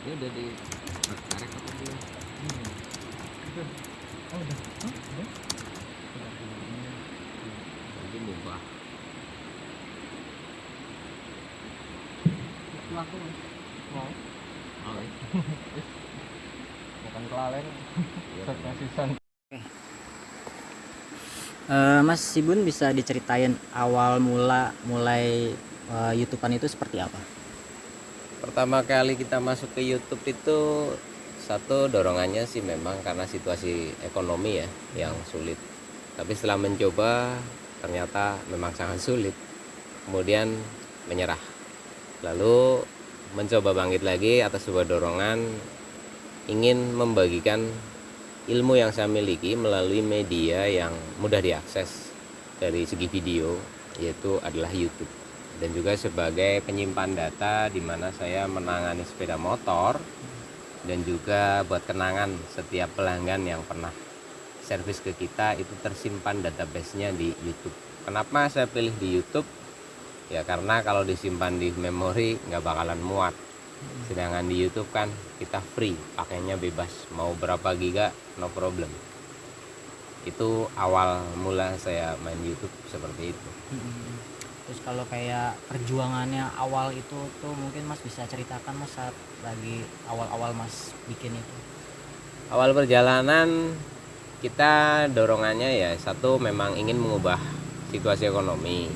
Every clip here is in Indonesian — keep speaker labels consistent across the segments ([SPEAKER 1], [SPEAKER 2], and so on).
[SPEAKER 1] Ini udah di tarik apa belum?
[SPEAKER 2] Udah. Oh, udah. Hah? Udah.
[SPEAKER 1] Nanti buka.
[SPEAKER 2] Itu aku mau
[SPEAKER 1] Oh, ya.
[SPEAKER 2] bukan kelalen.
[SPEAKER 1] Iya.
[SPEAKER 2] Sesisan.
[SPEAKER 3] Mas Sibun bisa diceritain awal mulai YouTubean itu seperti apa?
[SPEAKER 1] Pertama kali kita masuk ke YouTube itu satu dorongannya sih memang karena situasi ekonomi ya yang sulit. Tapi setelah mencoba ternyata memang sangat sulit. Kemudian menyerah. Lalu mencoba bangkit lagi atas sebuah dorongan ingin membagikan ilmu yang saya miliki melalui media yang mudah diakses dari segi video, yaitu adalah YouTube. Dan juga sebagai penyimpan data di mana saya menangani sepeda motor dan juga buat kenangan setiap pelanggan yang pernah servis ke kita itu tersimpan database-nya di YouTube. Kenapa saya pilih di YouTube? Ya karena kalau disimpan di memori nggak bakalan muat. Sedangkan di YouTube kan kita free, pakainya bebas, mau berapa giga no problem. Itu awal mula saya main YouTube seperti itu.
[SPEAKER 3] Terus kalau kayak perjuangannya awal itu tuh mungkin Mas bisa ceritakan Mas saat lagi awal-awal Mas bikin itu.
[SPEAKER 1] Awal perjalanan kita dorongannya ya satu memang ingin mengubah situasi ekonomi.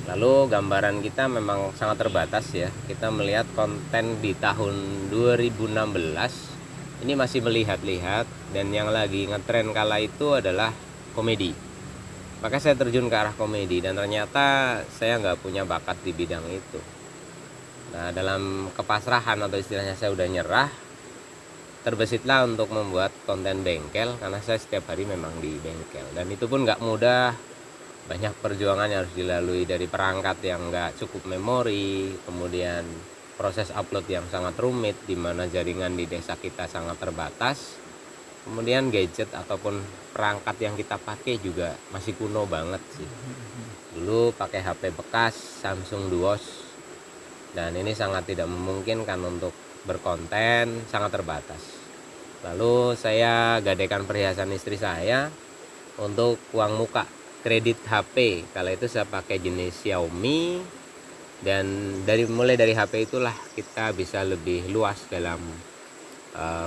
[SPEAKER 1] Lalu gambaran kita memang sangat terbatas ya. Kita melihat konten di tahun 2016 ini masih melihat-lihat, dan yang lagi ngetren kala itu adalah komedi. Maka saya terjun ke arah komedi dan ternyata saya nggak punya bakat di bidang itu. Nah, dalam kepasrahan atau istilahnya saya udah nyerah, terbesitlah untuk membuat konten bengkel karena saya setiap hari memang di bengkel, dan itu pun nggak mudah. Banyak perjuangan yang harus dilalui, dari perangkat yang nggak cukup memori, kemudian proses upload yang sangat rumit di mana jaringan di desa kita sangat terbatas, kemudian gadget ataupun perangkat yang kita pakai juga masih kuno banget sih. Dulu pakai HP bekas Samsung Duos, dan ini sangat tidak memungkinkan untuk berkonten, sangat terbatas. Lalu saya gadaikan perhiasan istri saya untuk uang muka, kredit HP. Kala itu saya pakai jenis Xiaomi, dan mulai dari HP itulah kita bisa lebih luas dalam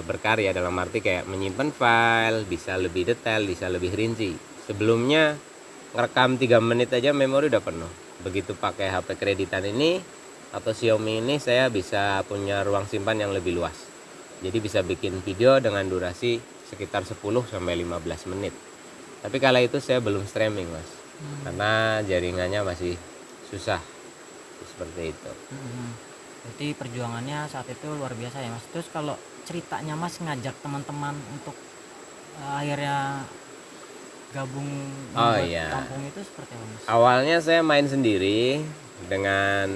[SPEAKER 1] berkarya, dalam arti kayak menyimpan file, bisa lebih detail, bisa lebih rinci. Sebelumnya ngerekam 3 menit aja memori udah penuh. Begitu pakai HP kreditan ini atau Xiaomi ini, saya bisa punya ruang simpan yang lebih luas. Jadi bisa bikin video dengan durasi sekitar 10-15 menit. Tapi kala itu saya belum streaming Mas, karena jaringannya masih susah, seperti itu.
[SPEAKER 3] Berarti perjuangannya saat itu luar biasa ya Mas. Terus kalau ceritanya Mas ngajak teman-teman untuk akhirnya gabung membuat
[SPEAKER 1] Iya.
[SPEAKER 3] kampung itu seperti apa Mas?
[SPEAKER 1] Awalnya saya main sendiri dengan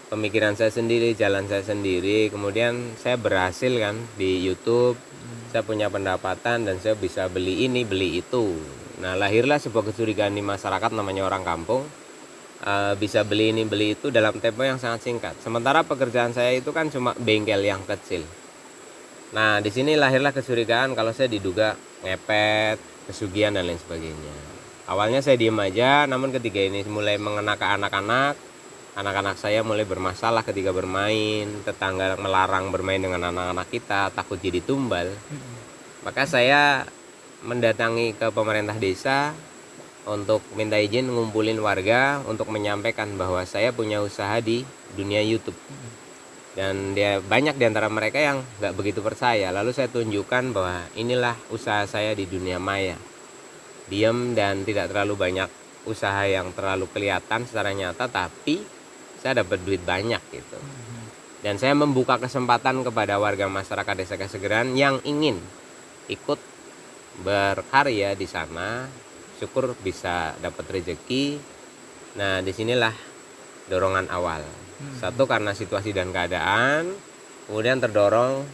[SPEAKER 1] pemikiran saya sendiri, jalan saya sendiri. Kemudian saya berhasil kan di YouTube. Saya punya pendapatan dan saya bisa beli ini, beli itu. Nah, lahirlah sebuah kecurigaan di masyarakat, namanya orang kampung. Bisa beli ini, beli itu dalam tempo yang sangat singkat. Sementara pekerjaan saya itu kan cuma bengkel yang kecil. Nah, di sini lahirlah kecurigaan kalau saya diduga ngepet, pesugihan dan lain sebagainya. Awalnya saya diem aja, namun ketika ini mulai mengena ke anak-anak, anak-anak saya mulai bermasalah ketika bermain, tetangga melarang bermain dengan anak-anak kita, takut jadi tumbal. Maka saya mendatangi ke pemerintah desa untuk minta izin ngumpulin warga untuk menyampaikan bahwa saya punya usaha di dunia YouTube. Dan banyak di antara mereka yang nggak begitu percaya. Lalu saya tunjukkan bahwa inilah usaha saya di dunia maya. Diam dan tidak terlalu banyak usaha yang terlalu kelihatan secara nyata, tapi saya dapat duit banyak gitu. Dan saya membuka kesempatan kepada warga masyarakat Desa Kasegeran yang ingin ikut berkarya di sana, syukur bisa dapat rezeki. Nah, disinilah dorongan awal. Satu, karena situasi dan keadaan, kemudian terdorong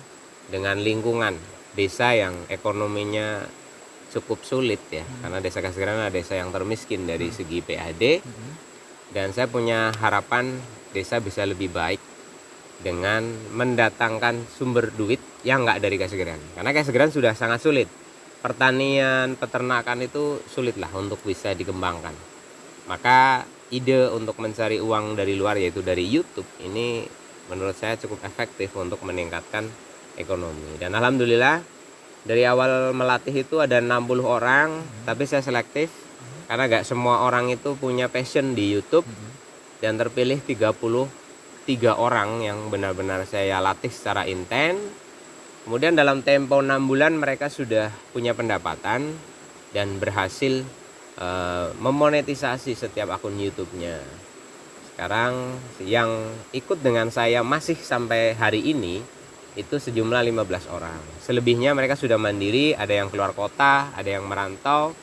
[SPEAKER 1] dengan lingkungan desa yang ekonominya cukup sulit ya, karena Desa Kasegeran adalah desa yang termiskin dari segi PAD. Dan saya punya harapan desa bisa lebih baik dengan mendatangkan sumber duit yang nggak dari kesegeran. Karena kesegeran sudah sangat sulit. Pertanian, peternakan itu sulit lah untuk bisa dikembangkan. Maka ide untuk mencari uang dari luar, yaitu dari YouTube, ini menurut saya cukup efektif untuk meningkatkan ekonomi. Dan alhamdulillah dari awal melatih itu ada 60 orang, tapi saya selektif karena gak semua orang itu punya passion di YouTube, dan terpilih 33 orang yang benar-benar saya latih secara intens. Kemudian dalam tempo 6 bulan mereka sudah punya pendapatan dan berhasil memonetisasi setiap akun YouTube-nya. Sekarang yang ikut dengan saya masih sampai hari ini itu sejumlah 15 orang. Selebihnya mereka sudah mandiri, ada yang keluar kota, ada yang merantau.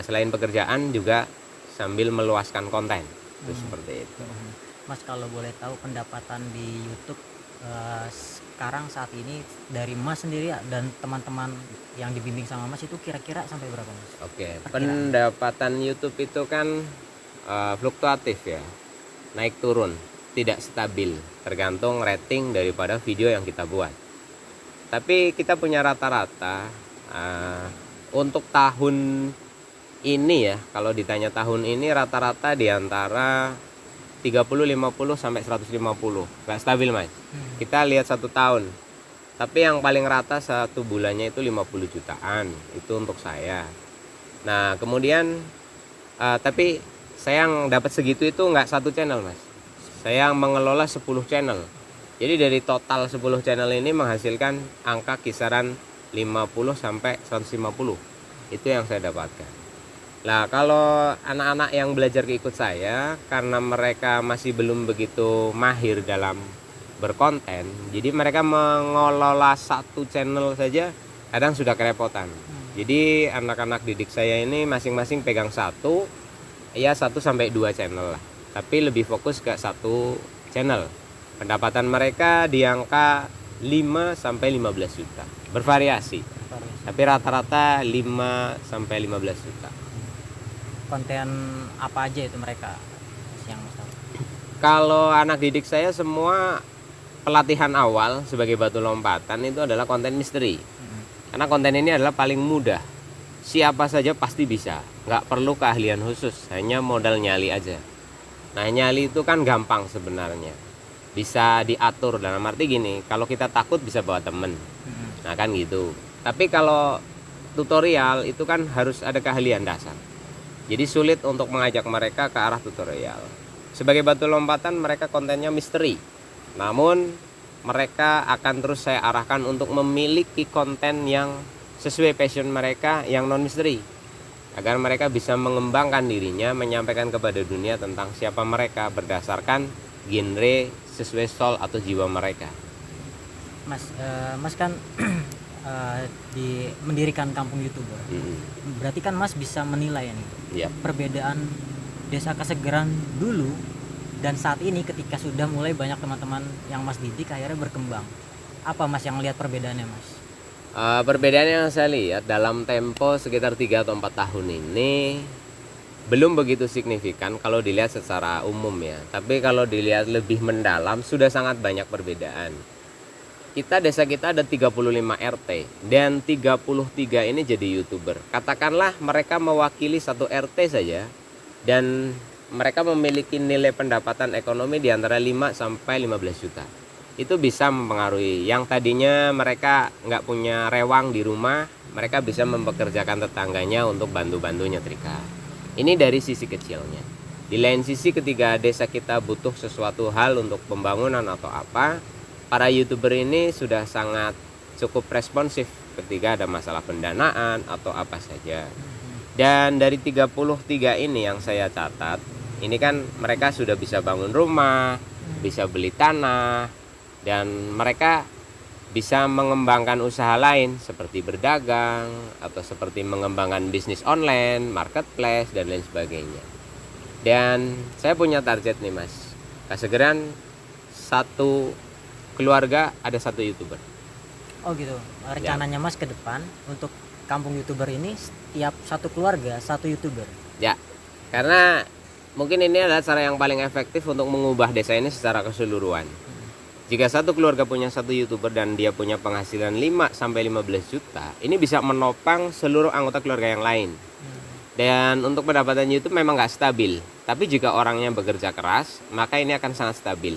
[SPEAKER 1] Selain pekerjaan juga sambil meluaskan konten. Itu seperti itu.
[SPEAKER 3] Mas, kalau boleh tahu pendapatan di YouTube sekarang saat ini dari Mas sendiri dan teman-teman yang dibimbing sama Mas itu kira-kira sampai berapa, Mas?
[SPEAKER 1] Oke, pendapatan YouTube itu kan fluktuatif ya, naik turun, tidak stabil, tergantung rating daripada video yang kita buat. Tapi kita punya rata-rata untuk tahun ini ya, kalau ditanya tahun ini rata-rata di antara 30, 50 sampai 150. Nggak stabil, Mas. Kita lihat 1 tahun. Tapi yang paling rata 1 bulannya itu 50 jutaan. Itu untuk saya. Nah, kemudian tapi saya yang dapat segitu itu nggak 1 channel, Mas. Saya mengelola 10 channel. Jadi dari total 10 channel ini menghasilkan angka kisaran 50 sampai 150. Itu yang saya dapatkan. Nah, kalau anak-anak yang belajar ikut saya, karena mereka masih belum begitu mahir dalam berkonten, jadi mereka mengelola 1 channel saja kadang sudah kerepotan. Jadi anak-anak didik saya ini masing-masing pegang 1 sampai 2 channel lah. Tapi lebih fokus ke 1 channel. Pendapatan mereka di angka 5 sampai 15 juta. Bervariasi. Tapi rata-rata 5 sampai 15 juta.
[SPEAKER 3] Konten apa aja itu mereka yang Mas tahu?
[SPEAKER 1] Kalau anak didik saya semua pelatihan awal sebagai batu lompatan itu adalah konten misteri. Karena konten ini adalah paling mudah. Siapa saja pasti bisa. Nggak perlu keahlian khusus, hanya modal nyali aja. Nah, nyali itu kan gampang sebenarnya. Bisa diatur, dalam arti gini, kalau kita takut bisa bawa temen. Nah, kan gitu. Tapi kalau tutorial itu kan harus ada keahlian dasar. Jadi sulit untuk mengajak mereka ke arah tutorial. Sebagai batu lompatan mereka kontennya misteri. Namun mereka akan terus saya arahkan untuk memiliki konten yang sesuai passion mereka yang non misteri. Agar mereka bisa mengembangkan dirinya, menyampaikan kepada dunia tentang siapa mereka berdasarkan genre sesuai soul atau jiwa mereka.
[SPEAKER 3] Mas kan mendirikan kampung YouTuber. Berarti kan Mas bisa menilai nih. Perbedaan Desa Kesegeran dulu dan saat ini ketika sudah mulai banyak teman-teman yang Mas didik akhirnya berkembang. Apa Mas yang lihat perbedaannya, Mas?
[SPEAKER 1] Perbedaan yang saya lihat dalam tempo sekitar 3 atau 4 tahun ini belum begitu signifikan kalau dilihat secara umum ya. Tapi kalau dilihat lebih mendalam sudah sangat banyak perbedaan. Desa kita ada 35 RT dan 33 ini jadi YouTuber. Katakanlah mereka mewakili 1 RT saja dan mereka memiliki nilai pendapatan ekonomi di antara 5 sampai 15 juta. Itu bisa mempengaruhi. Yang tadinya mereka nggak punya rewang di rumah, mereka bisa mempekerjakan tetangganya untuk bantu-bantu nyetrika. Ini dari sisi kecilnya. Di lain sisi ketika desa kita butuh sesuatu hal untuk pembangunan atau apa, para YouTuber ini sudah sangat cukup responsif ketika ada masalah pendanaan atau apa saja. Dan dari 33 ini yang saya catat, ini kan mereka sudah bisa bangun rumah, bisa beli tanah, dan mereka bisa mengembangkan usaha lain seperti berdagang atau seperti mengembangkan bisnis online, marketplace, dan lain sebagainya. Dan saya punya target nih, Mas. Kesegeran 1 keluarga ada 1 YouTuber.
[SPEAKER 3] Oh gitu. Rencananya Mas ke depan untuk kampung YouTuber ini setiap 1 keluarga 1 YouTuber.
[SPEAKER 1] Ya. Karena mungkin ini adalah cara yang paling efektif untuk mengubah desa ini secara keseluruhan. Jika satu keluarga punya satu YouTuber dan dia punya penghasilan 5 sampai 15 juta, ini bisa menopang seluruh anggota keluarga yang lain. Dan untuk pendapatan YouTube memang nggak stabil, tapi jika orangnya bekerja keras, maka ini akan sangat stabil.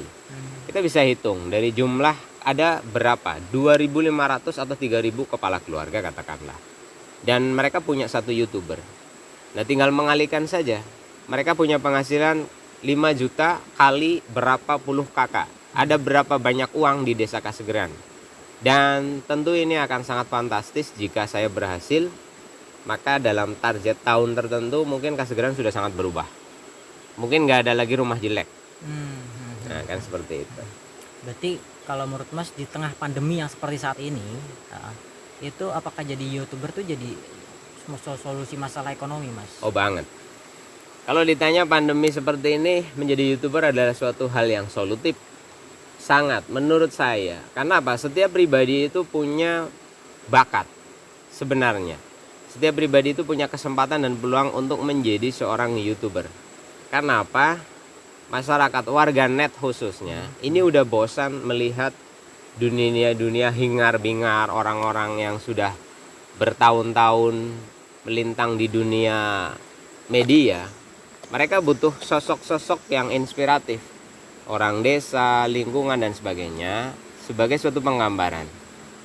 [SPEAKER 1] Kita bisa hitung dari jumlah ada berapa, 2.500 atau 3.000 kepala keluarga katakanlah, dan mereka punya satu YouTuber. Nah tinggal mengalihkan saja, mereka punya penghasilan 5 juta kali berapa puluh kakak, ada berapa banyak uang di desa Kasegeran. Dan tentu ini akan sangat fantastis jika saya berhasil, maka dalam target tahun tertentu mungkin Kasegeran sudah sangat berubah. Mungkin nggak ada lagi rumah jelek. Nah kan seperti itu.
[SPEAKER 3] Berarti kalau menurut Mas di tengah pandemi yang seperti saat ini, itu apakah jadi YouTuber tuh jadi solusi masalah ekonomi, Mas?
[SPEAKER 1] Oh banget. Kalau ditanya pandemi seperti ini menjadi YouTuber adalah suatu hal yang solutif. Sangat menurut saya. Karena apa? Setiap pribadi itu punya bakat sebenarnya. Setiap pribadi itu punya kesempatan dan peluang untuk menjadi seorang YouTuber. Karena apa? Masyarakat warganet khususnya ini udah bosan melihat dunia hingar-bingar orang-orang yang sudah bertahun-tahun melintang di dunia media. Mereka butuh sosok-sosok yang inspiratif, orang desa, lingkungan dan sebagainya, sebagai suatu penggambaran.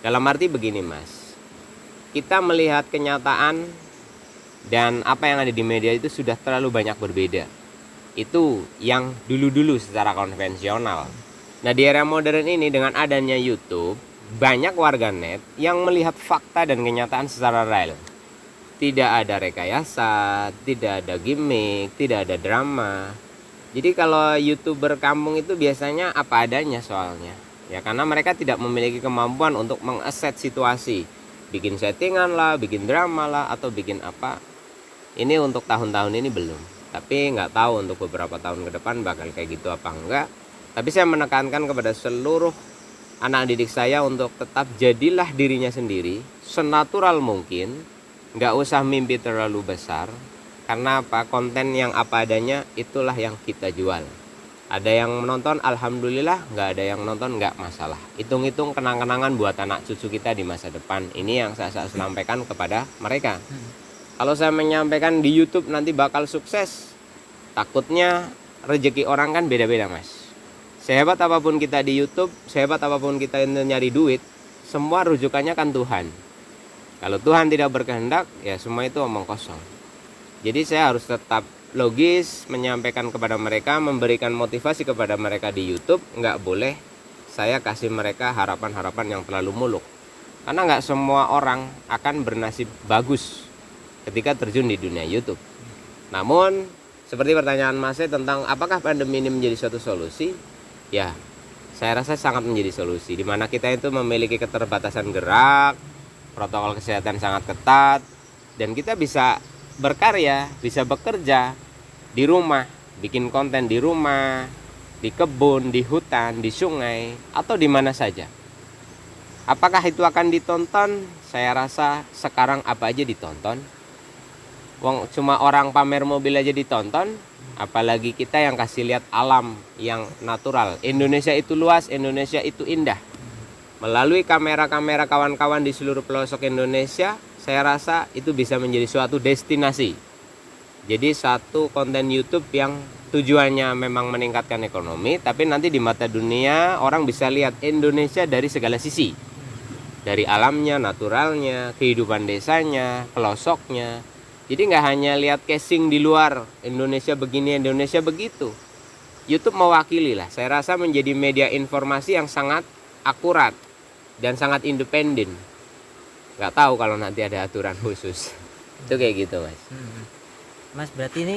[SPEAKER 1] Dalam arti begini Mas, kita melihat kenyataan dan apa yang ada di media itu sudah terlalu banyak berbeda. Itu yang dulu-dulu secara konvensional. Nah di era modern ini dengan adanya YouTube, banyak warganet yang melihat fakta dan kenyataan secara real. Tidak ada rekayasa, tidak ada gimmick, tidak ada drama. Jadi kalau YouTuber kampung itu biasanya apa adanya soalnya. Ya karena mereka tidak memiliki kemampuan untuk mengaset situasi. Bikin settingan lah, bikin drama lah, atau bikin apa. Ini untuk tahun-tahun ini belum. Tapi nggak tahu untuk beberapa tahun ke depan bakal kayak gitu apa enggak. Tapi saya menekankan kepada seluruh anak didik saya untuk tetap jadilah dirinya sendiri, senatural mungkin. Nggak usah mimpi terlalu besar. Karena apa? Konten yang apa adanya itulah yang kita jual. Ada yang menonton, alhamdulillah. Nggak ada yang menonton, nggak masalah. Hitung-hitung kenang-kenangan buat anak cucu kita di masa depan. Ini yang saya sampaikan kepada mereka. Kalau saya menyampaikan di YouTube nanti bakal sukses, takutnya rezeki orang kan beda-beda Mas. Sehebat apapun kita di YouTube, sehebat apapun kita nyari duit, semua rujukannya kan Tuhan. Kalau Tuhan tidak berkehendak, ya semua itu omong kosong. Jadi saya harus tetap logis menyampaikan kepada mereka, memberikan motivasi kepada mereka di YouTube. Nggak boleh saya kasih mereka harapan-harapan yang terlalu muluk. Karena nggak semua orang akan bernasib bagus ketika terjun di dunia YouTube. Namun seperti pertanyaan Mas tentang apakah pandemi ini menjadi suatu solusi, ya saya rasa sangat menjadi solusi. Dimana kita itu memiliki keterbatasan gerak, protokol kesehatan sangat ketat, dan kita bisa berkarya, bisa bekerja di rumah, bikin konten di rumah, di kebun, di hutan, di sungai, atau di mana saja. Apakah itu akan ditonton? Saya rasa sekarang apa aja ditonton. Wong cuma orang pamer mobil aja ditonton, apalagi kita yang kasih lihat alam yang natural. Indonesia itu luas, Indonesia itu indah. Melalui kamera-kamera kawan-kawan di seluruh pelosok Indonesia, saya rasa itu bisa menjadi suatu destinasi. Jadi satu konten YouTube yang tujuannya memang meningkatkan ekonomi, tapi nanti di mata dunia orang bisa lihat Indonesia dari segala sisi. Dari alamnya, naturalnya, kehidupan desanya, pelosoknya. Jadi nggak hanya lihat casing di luar, Indonesia begini, Indonesia begitu. YouTube mewakili lah, saya rasa menjadi media informasi yang sangat akurat dan sangat independen. Nggak tahu kalau nanti ada aturan khusus. Itu kayak gitu Mas.
[SPEAKER 3] Mas berarti ini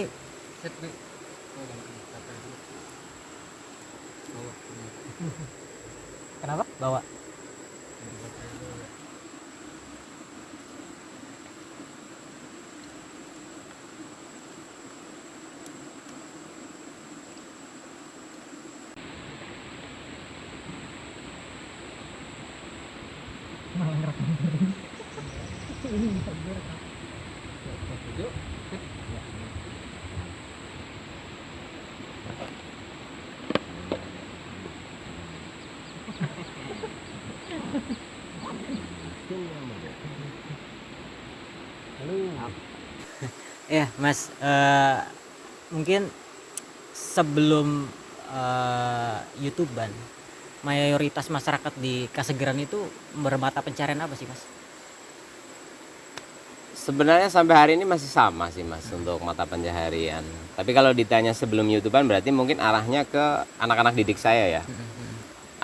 [SPEAKER 3] kenapa? Bawa. Ya Mas, mungkin sebelum YouTuber, mayoritas masyarakat di Kasegeran itu bermata pencarian apa sih Mas?
[SPEAKER 1] Sebenarnya sampai hari ini masih sama sih Mas untuk mata pencaharian. Tapi kalau ditanya sebelum YouTuber berarti mungkin arahnya ke anak-anak didik saya ya.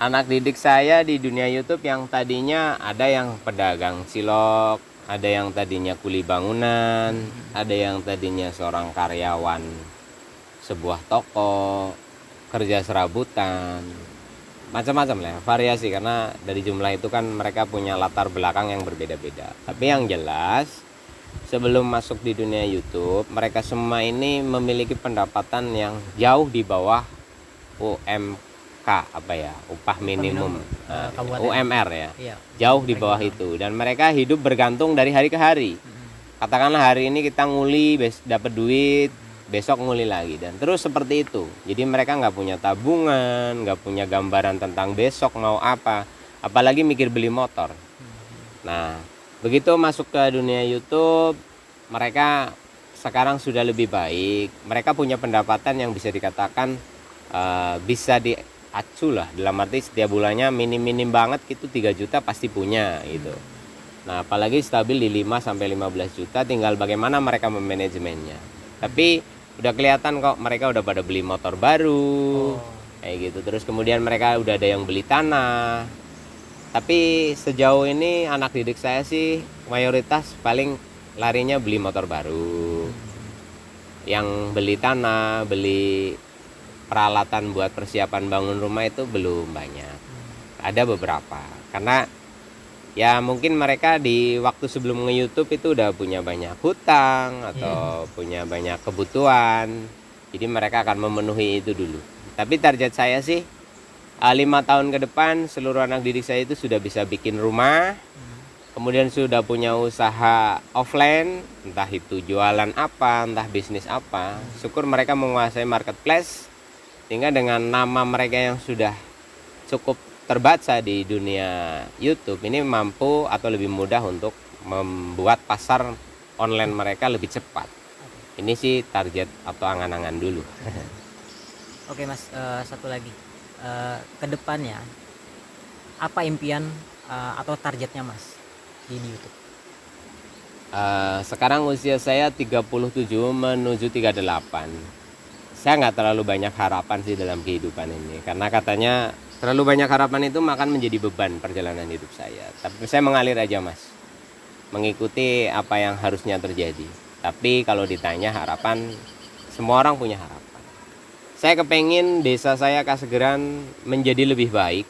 [SPEAKER 1] Anak didik saya di dunia YouTube yang tadinya ada yang pedagang cilok, ada yang tadinya kuli bangunan, ada yang tadinya seorang karyawan sebuah toko, kerja serabutan, macam-macam lah, variasi karena dari jumlah itu kan mereka punya latar belakang yang berbeda-beda. Tapi yang jelas sebelum masuk di dunia YouTube, mereka semua ini memiliki pendapatan yang jauh di bawah UMK apa ya, upah minimum, UMR ya.
[SPEAKER 3] Iya.
[SPEAKER 1] Jauh di bawah itu dan mereka hidup bergantung dari hari ke hari. Katakanlah hari ini kita nguli dapat duit, besok nguli lagi dan terus seperti itu. Jadi mereka nggak punya tabungan, nggak punya gambaran tentang besok mau apa, apalagi mikir beli motor. Nah, begitu masuk ke dunia YouTube, mereka sekarang sudah lebih baik. Mereka punya pendapatan yang bisa dikatakan bisa diacu lah, dalam arti setiap bulannya minim banget gitu 3 juta pasti punya gitu. Nah, apalagi stabil di 5 sampai 15 juta, tinggal bagaimana mereka memanajemennya. Tapi udah kelihatan kok mereka udah pada beli motor baru. Kayak gitu. Terus kemudian mereka udah ada yang beli tanah. Tapi sejauh ini anak didik saya sih mayoritas paling larinya beli motor baru. Yang beli tanah, beli peralatan buat persiapan bangun rumah itu belum banyak. Ada beberapa. Karena ya mungkin mereka di waktu sebelum nge-YouTube itu udah punya banyak hutang atau punya banyak kebutuhan. Jadi mereka akan memenuhi itu dulu. Tapi target saya sih 5 tahun ke depan seluruh anak didik saya itu sudah bisa bikin rumah. Kemudian sudah punya usaha offline, entah itu jualan apa, entah bisnis apa. Syukur mereka menguasai marketplace, sehingga dengan nama mereka yang sudah cukup terbaca di dunia YouTube ini mampu atau lebih mudah untuk membuat pasar online mereka lebih cepat. Ini sih target atau angan-angan dulu.
[SPEAKER 3] Oke Mas, satu lagi, ke depannya apa impian atau targetnya Mas di YouTube?
[SPEAKER 1] Sekarang usia saya 37 menuju 38. Saya nggak terlalu banyak harapan sih dalam kehidupan ini, karena katanya terlalu banyak harapan itu akan menjadi beban perjalanan hidup saya. Tapi saya mengalir aja Mas, mengikuti apa yang harusnya terjadi. Tapi kalau ditanya harapan, semua orang punya harapan. Saya kepengen desa saya Kasegeran menjadi lebih baik,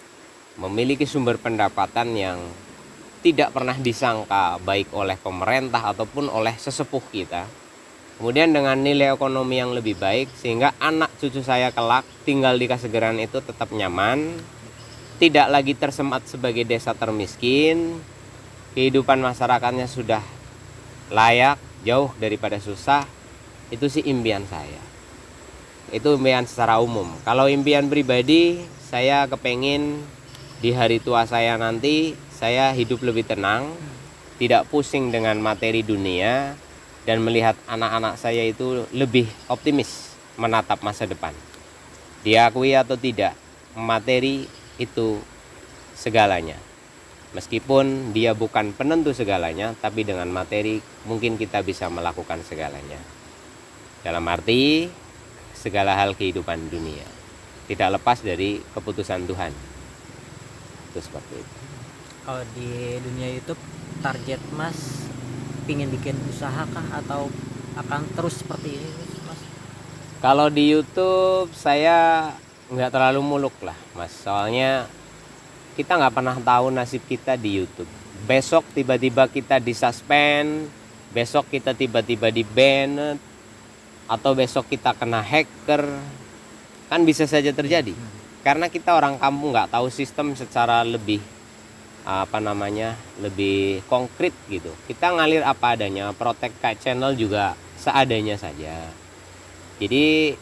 [SPEAKER 1] memiliki sumber pendapatan yang tidak pernah disangka baik oleh pemerintah ataupun oleh sesepuh kita. Kemudian dengan nilai ekonomi yang lebih baik sehingga anak cucu saya kelak tinggal di Kasegeran itu tetap nyaman, tidak lagi tersemat sebagai desa termiskin, kehidupan masyarakatnya sudah layak, jauh daripada susah. Itu sih impian saya. Itu impian secara umum. Kalau impian pribadi, saya kepengin di hari tua saya nanti saya hidup lebih tenang, tidak pusing dengan materi dunia, dan melihat anak-anak saya itu lebih optimis menatap masa depan. Diakui atau tidak, materi itu segalanya. Meskipun dia bukan penentu segalanya, tapi dengan materi mungkin kita bisa melakukan segalanya. Dalam arti segala hal kehidupan dunia tidak lepas dari keputusan Tuhan. Itu seperti itu.
[SPEAKER 3] Kalau di dunia YouTube target Mas pingin bikin usaha kah atau akan terus seperti ini Mas?
[SPEAKER 1] Kalau di YouTube saya nggak terlalu muluk lah Mas, soalnya kita nggak pernah tahu nasib kita di YouTube. Besok tiba-tiba kita disuspend, besok kita tiba-tiba di ban, atau besok kita kena hacker, kan bisa saja terjadi. Karena kita orang kampung nggak tahu sistem secara lebih lebih konkret gitu. Kita ngalir apa adanya, protect channel juga seadanya saja. Jadi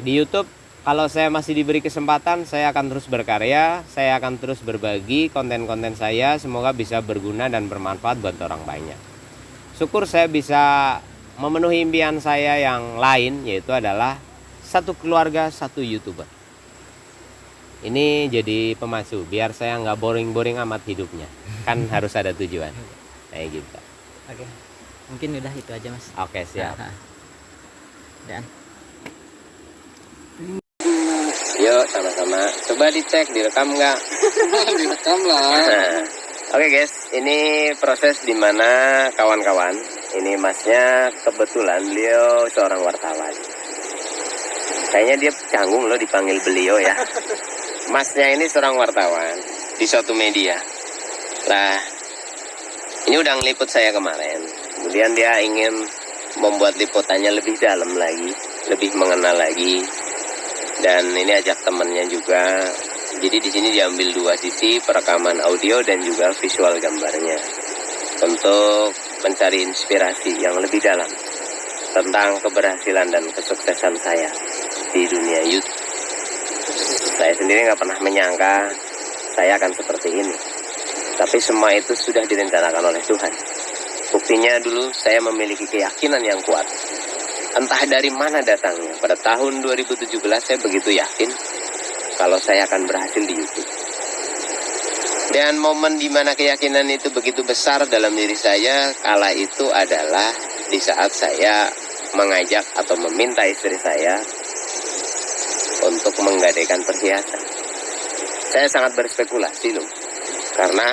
[SPEAKER 1] di YouTube kalau saya masih diberi kesempatan, saya akan terus berkarya, saya akan terus berbagi konten-konten saya, semoga bisa berguna dan bermanfaat buat orang banyak. Syukur saya bisa memenuhi impian saya yang lain, yaitu adalah satu keluarga, satu YouTuber. Ini jadi pemacu biar saya nggak boring-boring amat hidupnya. Kan harus ada tujuan. Kayak gitu.
[SPEAKER 3] Oke. Mungkin udah itu aja, Mas.
[SPEAKER 1] Oke, siap.
[SPEAKER 3] Dan
[SPEAKER 1] Yuk, sama-sama. Coba dicek, direkam nggak?
[SPEAKER 2] Direkam lah.
[SPEAKER 1] Oke guys, ini proses dimana kawan-kawan, ini masnya kebetulan beliau seorang wartawan. Kayaknya dia canggung loh dipanggil beliau ya. Masnya ini seorang wartawan di suatu media. Lah, ini udah ngeliput saya kemarin. Kemudian dia ingin membuat liputannya lebih dalam lagi, lebih mengenal lagi. Dan ini ajak temennya juga. Jadi di sini diambil dua sisi, perekaman audio dan juga visual gambarnya, untuk mencari inspirasi yang lebih dalam tentang keberhasilan dan kesuksesan saya di dunia YouTube. Saya sendiri nggak pernah menyangka saya akan seperti ini. Tapi semua itu sudah direncanakan oleh Tuhan. Buktinya dulu saya memiliki keyakinan yang kuat. Entah dari mana datangnya. Pada tahun 2017 saya begitu yakin kalau saya akan berhasil di YouTube. Dan momen di mana keyakinan itu begitu besar dalam diri saya kala itu adalah di saat saya mengajak atau meminta istri saya untuk menggadaikan perhiasan. Saya sangat berspekulasi loh. Karena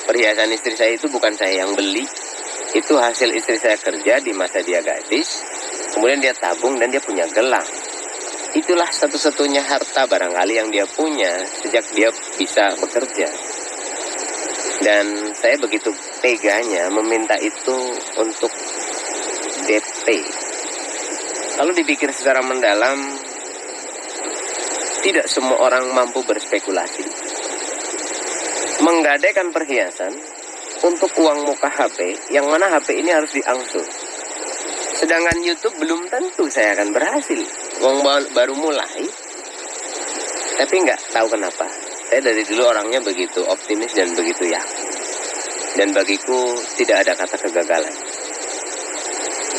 [SPEAKER 1] perhiasan istri saya itu bukan saya yang beli. Itu hasil istri saya kerja di masa dia gadis. Kemudian dia tabung dan dia punya gelang. Itulah satu-satunya harta barangkali yang dia punya sejak dia bisa bekerja. Dan saya begitu teganya meminta itu untuk DP. Kalau dipikir secara mendalam, tidak semua orang mampu berspekulasi. Menggadaikan perhiasan untuk uang muka HP, yang mana HP ini harus diangsur. Sedangkan YouTube belum tentu saya akan berhasil. Wong baru mulai. Tapi nggak tahu kenapa. Saya dari dulu orangnya begitu optimis dan begitu yakin. Dan bagiku tidak ada kata kegagalan.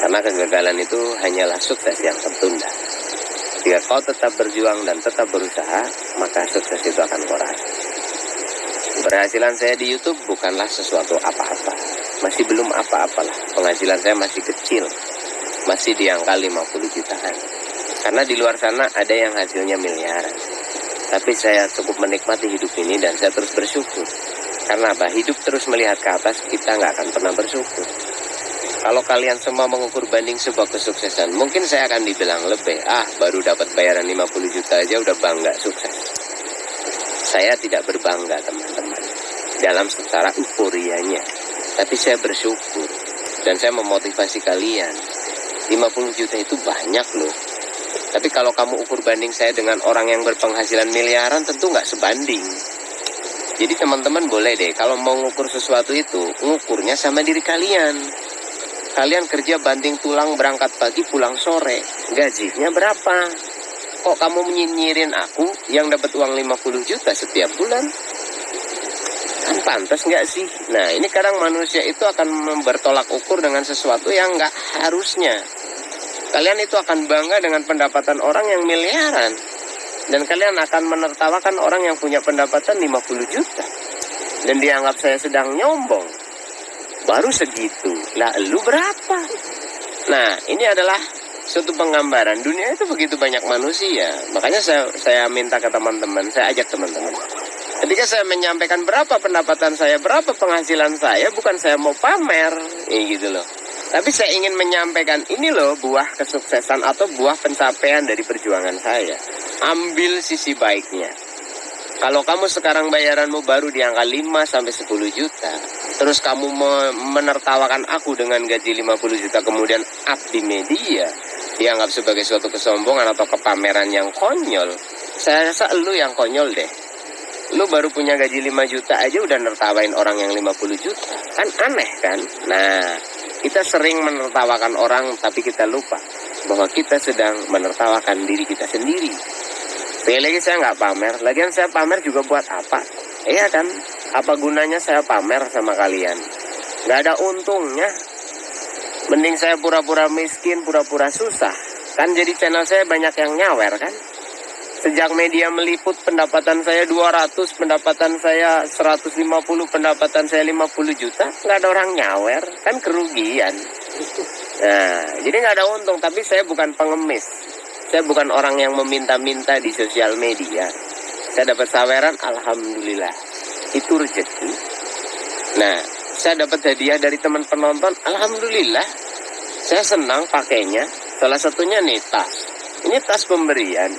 [SPEAKER 1] Karena kegagalan itu hanyalah sukses yang tertunda. Jika kau tetap berjuang dan tetap berusaha, maka sukses itu akan kau raih. Keberhasilan saya di YouTube bukanlah sesuatu apa-apa. Masih belum apa-apalah. Penghasilan saya masih kecil. Masih di angka 50 jutaan. Karena di luar sana ada yang hasilnya miliaran. Tapi saya cukup menikmati hidup ini dan saya terus bersyukur. Karena apa? Hidup terus melihat ke atas, kita nggak akan pernah bersyukur. Kalau kalian semua mengukur banding sebuah kesuksesan, mungkin saya akan dibilang lebih. Baru dapat bayaran 50 juta aja udah bangga sukses. Saya tidak berbangga teman-teman dalam secara euforianya. Tapi saya bersyukur. Dan saya memotivasi kalian. 50 juta itu banyak loh. Tapi kalau kamu ukur banding saya dengan orang yang berpenghasilan miliaran, tentu nggak sebanding. Jadi teman-teman boleh deh, kalau mau ngukur sesuatu itu, ngukurnya sama diri kalian. Kalian kerja banting tulang, berangkat pagi, pulang sore. Gajinya berapa? Kok kamu nyinyirin aku yang dapat uang 50 juta setiap bulan? Kan pantas nggak sih? Nah, ini kadang manusia itu akan bertolak ukur dengan sesuatu yang nggak harusnya. Kalian itu akan bangga dengan pendapatan orang yang miliaran. Dan kalian akan menertawakan orang yang punya pendapatan 50 juta. Dan dianggap saya sedang nyombong. Baru segitu. Lah, lu berapa? Nah, ini adalah suatu penggambaran. Dunia itu begitu banyak manusia. Makanya saya minta ke teman-teman, saya ajak teman-teman. Ketika saya menyampaikan berapa pendapatan saya, berapa penghasilan saya, bukan saya mau pamer. Gitu loh. Tapi saya ingin menyampaikan ini loh buah kesuksesan atau buah pencapaian dari perjuangan saya. Ambil sisi baiknya. Kalau kamu sekarang bayaranmu baru di angka 5 sampai 10 juta, terus kamu menertawakan aku dengan gaji 50 juta kemudian up di media, dianggap sebagai suatu kesombongan atau kepameran yang konyol, saya rasa lu yang konyol deh. Lu baru punya gaji 5 juta aja udah nertawain orang yang 50 juta. Kan aneh kan? Nah, kita sering menertawakan orang tapi kita lupa bahwa kita sedang menertawakan diri kita sendiri. Lagi saya nggak pamer, lagian saya pamer juga buat apa? Iya kan? Apa gunanya saya pamer sama kalian? Nggak ada untungnya. Mending saya pura-pura miskin, pura-pura susah. Kan jadi channel saya banyak yang nyawer kan. Sejak media meliput pendapatan saya 200, pendapatan saya 150, pendapatan saya 50 juta. Nggak ada orang nyawer, kan kerugian. Nah, jadi nggak ada untung, tapi saya bukan pengemis. Saya bukan orang yang meminta-minta di sosial media. Saya dapat saweran, alhamdulillah. Itu rezeki. Nah, saya dapat hadiah dari teman penonton, alhamdulillah. Saya senang pakainya. Salah satunya nih tas. Ini tas pemberian.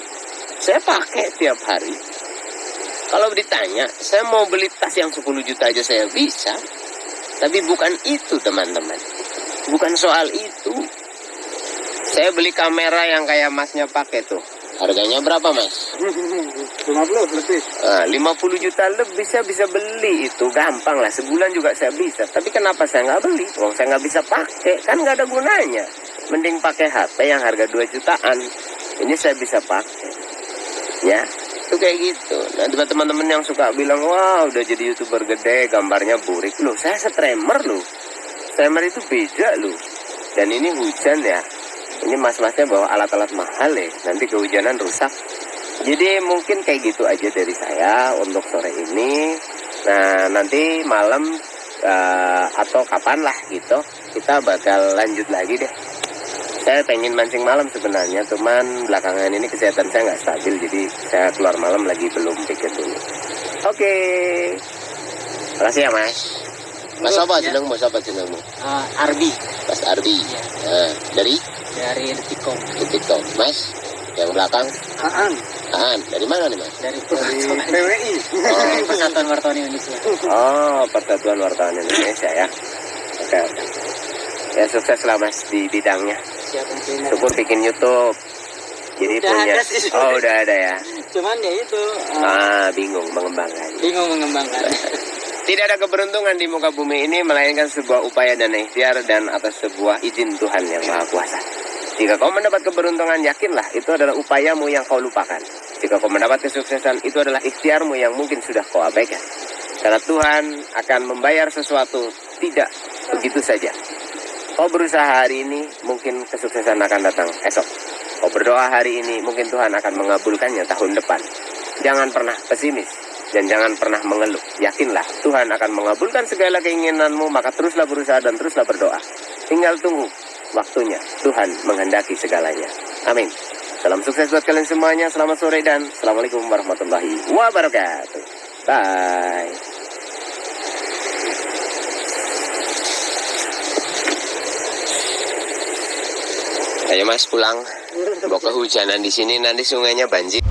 [SPEAKER 1] Saya pakai tiap hari. Kalau ditanya, saya mau beli tas yang 10 juta aja saya bisa. Tapi bukan itu teman-teman. Bukan soal itu. Saya beli kamera yang kayak masnya pakai tuh. Harganya berapa mas?
[SPEAKER 2] 50 lebih.
[SPEAKER 1] 50 juta lebih saya bisa beli itu. Gampang lah, sebulan juga saya bisa. Tapi kenapa saya nggak beli? Wong saya nggak bisa pakai, kan nggak ada gunanya. Mending pakai HP yang harga 2 jutaan. Ini saya bisa pakai. Ya, itu kayak gitu. Nah, teman-teman yang suka bilang, wah udah jadi YouTuber gede, gambarnya burik. Loh, saya streamer loh. Streamer itu beda loh. Dan ini hujan ya. Ini mas-masnya bawa alat-alat mahal ya, nanti kehujanan rusak. Jadi mungkin kayak gitu aja dari saya untuk sore ini. Nah nanti malam atau kapan lah gitu, kita bakal lanjut lagi deh. Saya pengen mancing malam sebenarnya, cuman belakangan ini kesehatan saya nggak stabil, jadi saya keluar malam lagi belum pikir dulu. Oke, makasih ya mas. Mas apa jenengmu? Siapa jenengmu?
[SPEAKER 3] Arbi
[SPEAKER 1] Mas Arbi. Nah, dari
[SPEAKER 3] Detikcom.
[SPEAKER 1] Detikcom. Mas, yang belakang?
[SPEAKER 2] Aan.
[SPEAKER 1] Aan, dari mana nih mas?
[SPEAKER 3] Dari
[SPEAKER 2] PWI.
[SPEAKER 3] Persatuan Wartawan Indonesia.
[SPEAKER 1] Oh, Persatuan Wartawan Indonesia ya. Oke. Ya sukses lah mas di bidangnya.
[SPEAKER 3] Siapa?
[SPEAKER 1] Syukur bikin YouTube. Jadi
[SPEAKER 3] Udah
[SPEAKER 1] punya.
[SPEAKER 3] ada sih.
[SPEAKER 1] Oh udah ada ya.
[SPEAKER 3] Cuman ya itu
[SPEAKER 1] Bingung mengembangkan.
[SPEAKER 3] bingung mengembangkan.
[SPEAKER 1] Tidak ada keberuntungan di muka bumi ini melainkan sebuah upaya dan ikhtiar dan atas sebuah izin Tuhan yang Maha Kuasa. Jika kau mendapat keberuntungan, yakinlah itu adalah upayamu yang kau lupakan. Jika kau mendapat kesuksesan, itu adalah ikhtiarmu yang mungkin sudah kau abaikan. Karena Tuhan akan membayar sesuatu tidak begitu saja. Kau berusaha hari ini, mungkin kesuksesan akan datang esok. Kau berdoa hari ini, mungkin Tuhan akan mengabulkannya tahun depan. Jangan pernah pesimis. Dan jangan pernah mengeluh. Yakinlah Tuhan akan mengabulkan segala keinginanmu. Maka teruslah berusaha dan teruslah berdoa. Tinggal tunggu waktunya. Tuhan menghendaki segalanya. Amin. Salam sukses buat kalian semuanya. Selamat sore dan Assalamualaikum warahmatullahi wabarakatuh. Bye. Ayo mas pulang. Mau kehujanan di sini nanti sungainya banjir.